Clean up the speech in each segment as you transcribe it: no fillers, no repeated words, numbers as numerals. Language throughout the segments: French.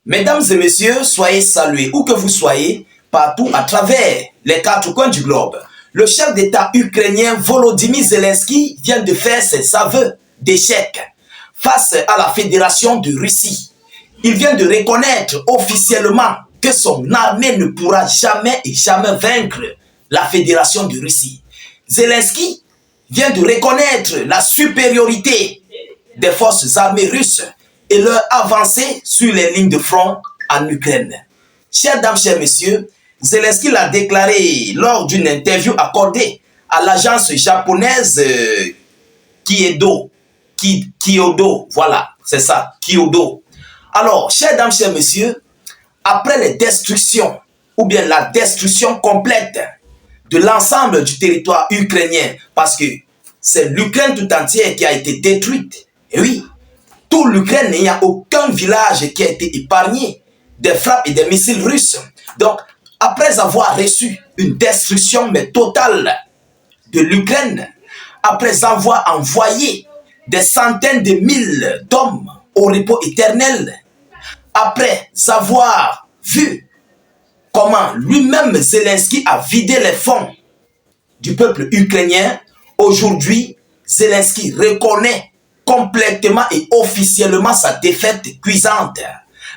Mesdames et messieurs, soyez salués où que vous soyez, partout à travers les quatre coins du globe. Le chef d'État ukrainien Volodymyr Zelensky vient de faire ses aveux d'échec face à la Fédération de Russie. Il vient de reconnaître officiellement que son armée ne pourra jamais et jamais vaincre la Fédération de Russie. Zelensky vient de reconnaître la supériorité des forces armées russes et leur avancée sur les lignes de front en Ukraine. Chers dames, chers messieurs, Zelensky l'a déclaré lors d'une interview accordée à l'agence japonaise Kyodo, voilà, c'est ça, Kyodo. Alors, chers dames, chers messieurs, après les destructions, ou bien la destruction complète de l'ensemble du territoire ukrainien, parce que c'est l'Ukraine tout entière qui a été détruite, et oui, tout l'Ukraine, il n'y a aucun village qui a été épargné des frappes et des missiles russes. Donc, après avoir reçu une destruction mais totale de l'Ukraine, après avoir envoyé des centaines de mille d'hommes au repos éternel, après avoir vu comment lui-même Zelensky a vidé les fonds du peuple ukrainien, aujourd'hui, Zelensky reconnaît complètement et officiellement sa défaite cuisante.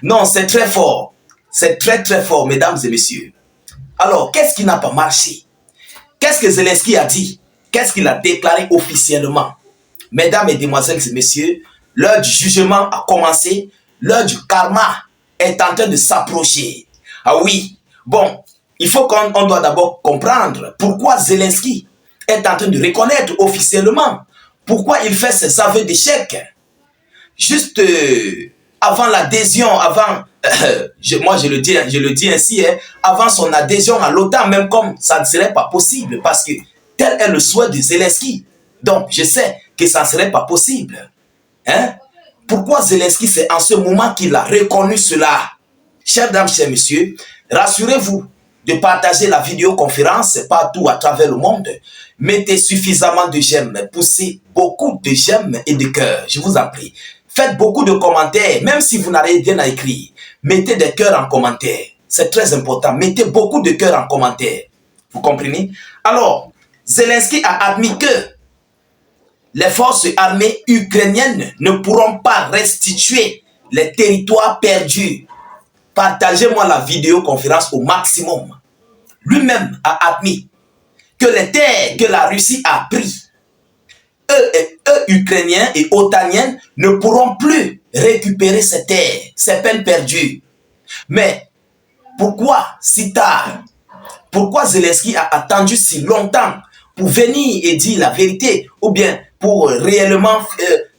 Non, c'est très fort. C'est très très fort, mesdames et messieurs. Alors, qu'est-ce qui n'a pas marché? Qu'est-ce que Zelensky a dit? Qu'est-ce qu'il a déclaré officiellement? Mesdames et demoiselles et messieurs, l'heure du jugement a commencé. L'heure du karma est en train de s'approcher. Ah oui, bon, il faut qu'on doit d'abord comprendre pourquoi Zelensky est en train de reconnaître officiellement. Pourquoi il fait ses aveux d'échec? Juste avant l'adhésion, moi je le dis ainsi, hein, avant son adhésion à l'OTAN, même comme ça ne serait pas possible, parce que tel est le souhait de Zelensky. Donc je sais que ça ne serait pas possible. Hein? Pourquoi Zelensky, c'est en ce moment qu'il a reconnu cela? Chers dames, chers messieurs, rassurez-vous de partager la vidéoconférence partout à travers le monde. Mettez suffisamment de j'aime, poussez beaucoup de j'aime et de cœur, je vous en prie. Faites beaucoup de commentaires, même si vous n'avez rien à écrire. Mettez des cœurs en commentaire, c'est très important. Mettez beaucoup de cœurs en commentaire, vous comprenez? Alors, Zelensky a admis que les forces armées ukrainiennes ne pourront pas restituer les territoires perdus. Partagez-moi la vidéoconférence au maximum. Lui-même a admis que les terres que la Russie a prises, eux, Ukrainiens et Otaniens, ne pourront plus récupérer ces terres, ces peines perdues. Mais pourquoi si tard? Pourquoi Zelensky a attendu si longtemps pour venir et dire la vérité, ou bien pour réellement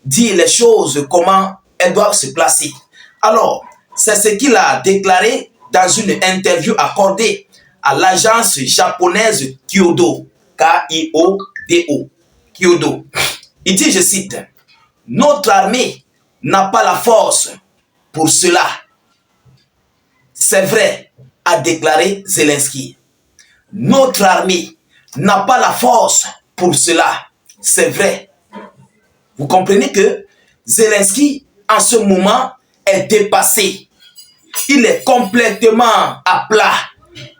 dire les choses, comment elles doivent se placer? Alors, c'est ce qu'il a déclaré dans une interview accordée à l'agence japonaise Kyodo, K-I-O-D-O, Kyodo. Il dit, je cite, « Notre armée n'a pas la force pour cela. » C'est vrai, a déclaré Zelensky. Notre armée n'a pas la force pour cela. C'est vrai. Vous comprenez que Zelensky, en ce moment, est dépassé. Il est complètement à plat.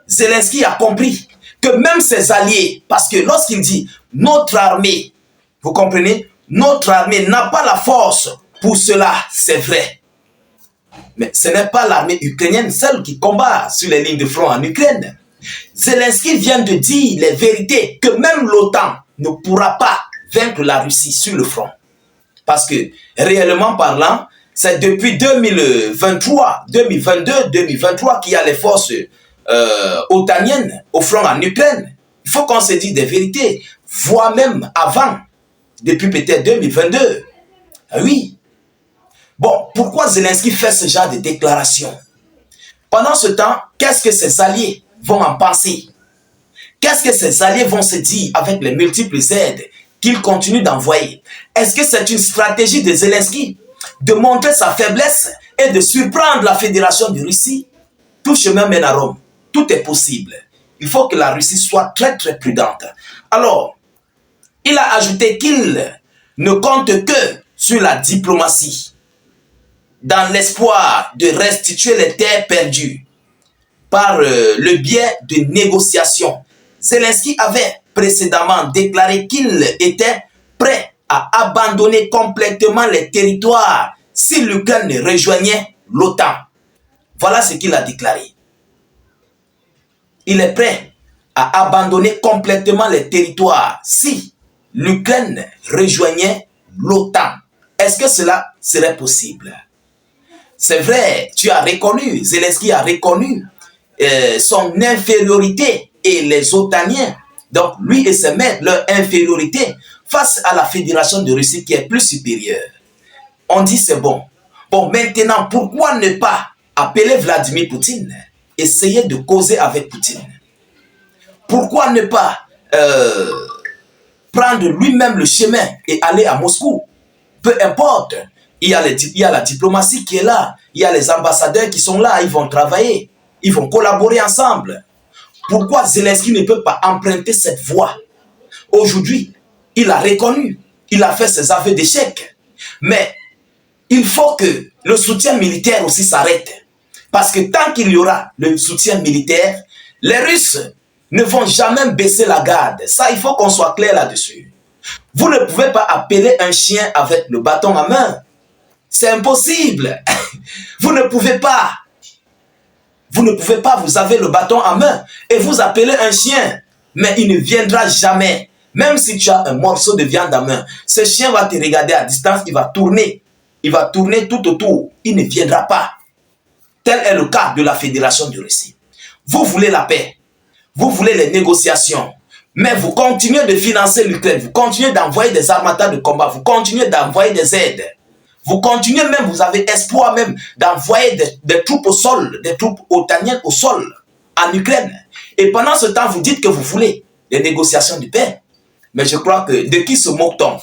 Zelensky a compris que même ses alliés, parce que lorsqu'il dit notre armée, vous comprenez, notre armée n'a pas la force pour cela, c'est vrai. Mais ce n'est pas l'armée ukrainienne seule qui combat sur les lignes de front en Ukraine. Zelensky vient de dire les vérités que même l'OTAN ne pourra pas vaincre la Russie sur le front. Parce que, réellement parlant, c'est depuis 2023, 2022, 2023 qu'il y a les forces otaniennes au front en Ukraine. Il faut qu'on se dise des vérités, voire même avant, depuis peut-être 2022. Ah oui. Bon, pourquoi Zelensky fait ce genre de déclaration? Pendant ce temps, qu'est-ce que ses alliés vont en penser? Qu'est-ce que ses alliés vont se dire avec les multiples aides qu'il continue d'envoyer? Est-ce que c'est une stratégie de Zelensky de montrer sa faiblesse et de surprendre la Fédération de Russie? Tout chemin mène à Rome. Tout est possible. Il faut que la Russie soit très très prudente. Alors, il a ajouté qu'il ne compte que sur la diplomatie. dans l'espoir de restituer les terres perdues par le biais de négociations. Zelensky avait précédemment déclaré qu'il était prêt à abandonner complètement les territoires si l'Ukraine rejoignait l'OTAN. Voilà ce qu'il a déclaré. Il est prêt à abandonner complètement les territoires si l'Ukraine rejoignait l'OTAN. Est-ce que cela serait possible? C'est vrai, tu as reconnu, Zelensky a reconnu son infériorité et les otaniens, donc lui et ses maîtres, leur infériorité face à la fédération de Russie qui est plus supérieure. On dit c'est bon. Bon, maintenant, pourquoi ne pas appeler Vladimir Poutine, essayer de causer avec Poutine? Pourquoi ne pas prendre lui-même le chemin et aller à Moscou? Peu importe, il y a la diplomatie qui est là, il y a les ambassadeurs qui sont là, ils vont travailler, ils vont collaborer ensemble. Pourquoi Zelensky ne peut pas emprunter cette voie? Aujourd'hui, il a reconnu, il a fait ses aveux d'échec. Mais il faut que le soutien militaire aussi s'arrête. Parce que tant qu'il y aura le soutien militaire, les Russes ne vont jamais baisser la garde. Ça, il faut qu'on soit clair là-dessus. Vous ne pouvez pas appeler un chien avec le bâton à main. C'est impossible. Vous ne pouvez pas. Vous ne pouvez pas, vous avez le bâton à main et vous appelez un chien. Mais il ne viendra jamais. Même si tu as un morceau de viande à main, ce chien va te regarder à distance, il va tourner. Il va tourner tout autour. Il ne viendra pas. Tel est le cas de la Fédération de Russie. Vous voulez la paix. Vous voulez les négociations. Mais vous continuez de financer l'Ukraine. Vous continuez d'envoyer des armateurs de combat. Vous continuez d'envoyer des aides. Vous continuez même, vous avez espoir même d'envoyer des troupes au sol, des troupes otaniennes au sol, en Ukraine. Et pendant ce temps, vous dites que vous voulez les négociations de paix. Mais je crois que de qui se moque-t-on?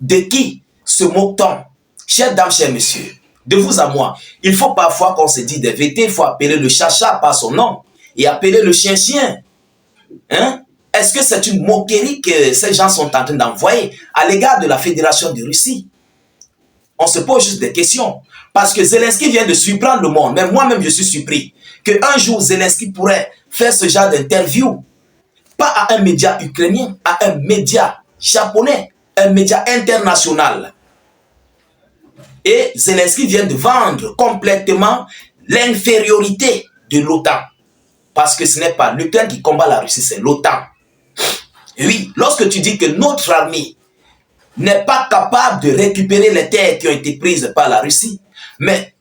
De qui se moque-t-on? Chers dames, chers messieurs, de vous à moi, il faut parfois qu'on se dise des vérités, il faut appeler le chat-chat par son nom et appeler le chien-chien. Hein? Est-ce que c'est une moquerie que ces gens sont en train d'envoyer à l'égard de la Fédération de Russie? On se pose juste des questions. Parce que Zelensky vient de surprendre le monde. Mais moi-même, je suis surpris qu'un jour, Zelensky pourrait faire ce genre d'interview. Pas à un média ukrainien, à un média japonais, un média international. Et Zelensky vient de vendre complètement l'infériorité de l'OTAN. Parce que ce n'est pas l'Ukraine qui combat la Russie, c'est l'OTAN. Oui, lorsque tu dis que notre armée n'est pas capable de récupérer les terres qui ont été prises par la Russie, mais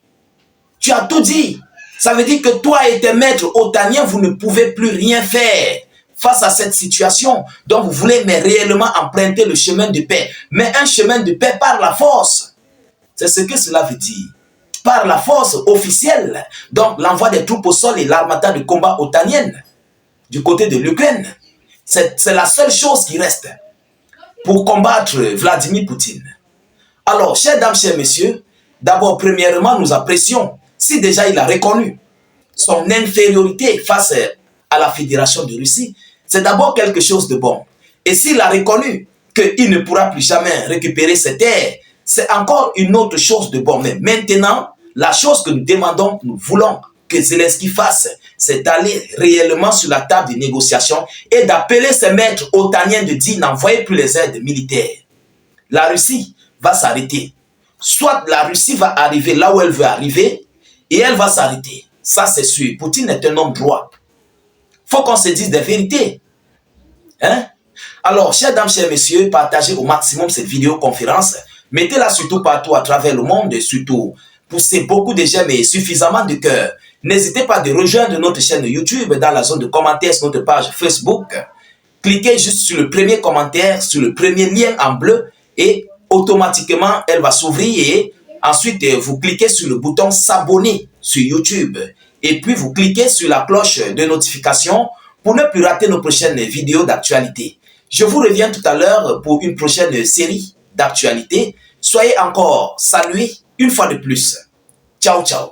tu as tout dit. Ça veut dire que toi et tes maîtres otaniens, vous ne pouvez plus rien faire face à cette situation. Donc vous voulez mais réellement emprunter le chemin de paix. Mais un chemin de paix par la force. C'est ce que cela veut dire. Par la force officielle. Donc l'envoi des troupes au sol et l'armada de combat otanienne du côté de l'Ukraine. C'est la seule chose qui reste pour combattre Vladimir Poutine. Alors, chers dames, chers messieurs, d'abord, premièrement, nous apprécions, si déjà il a reconnu son infériorité face à la Fédération de Russie, c'est d'abord quelque chose de bon. Et s'il a reconnu qu'il ne pourra plus jamais récupérer ses terres, c'est encore une autre chose de bon. Mais maintenant, la chose que nous demandons, nous voulons que Zelensky fasse, c'est d'aller réellement sur la table de négociation et d'appeler ses maîtres otaniens de dire n'envoyez plus les aides militaires. La Russie va s'arrêter. Soit la Russie va arriver là où elle veut arriver et elle va s'arrêter. Ça, c'est sûr. Poutine est un homme droit. Il faut qu'on se dise des vérités. Hein? Alors, chers dames, chers messieurs, partagez au maximum cette vidéoconférence. Mettez-la surtout partout à travers le monde et surtout poussez beaucoup de j'aime et suffisamment de cœur. N'hésitez pas de rejoindre notre chaîne YouTube dans la zone de commentaires sur notre page Facebook. Cliquez juste sur le premier commentaire, sur le premier lien en bleu et automatiquement elle va s'ouvrir et ensuite vous cliquez sur le bouton s'abonner sur YouTube et puis vous cliquez sur la cloche de notification pour ne plus rater nos prochaines vidéos d'actualité. Je vous reviens tout à l'heure pour une prochaine série d'actualités. Soyez encore salués une fois de plus. Ciao, ciao.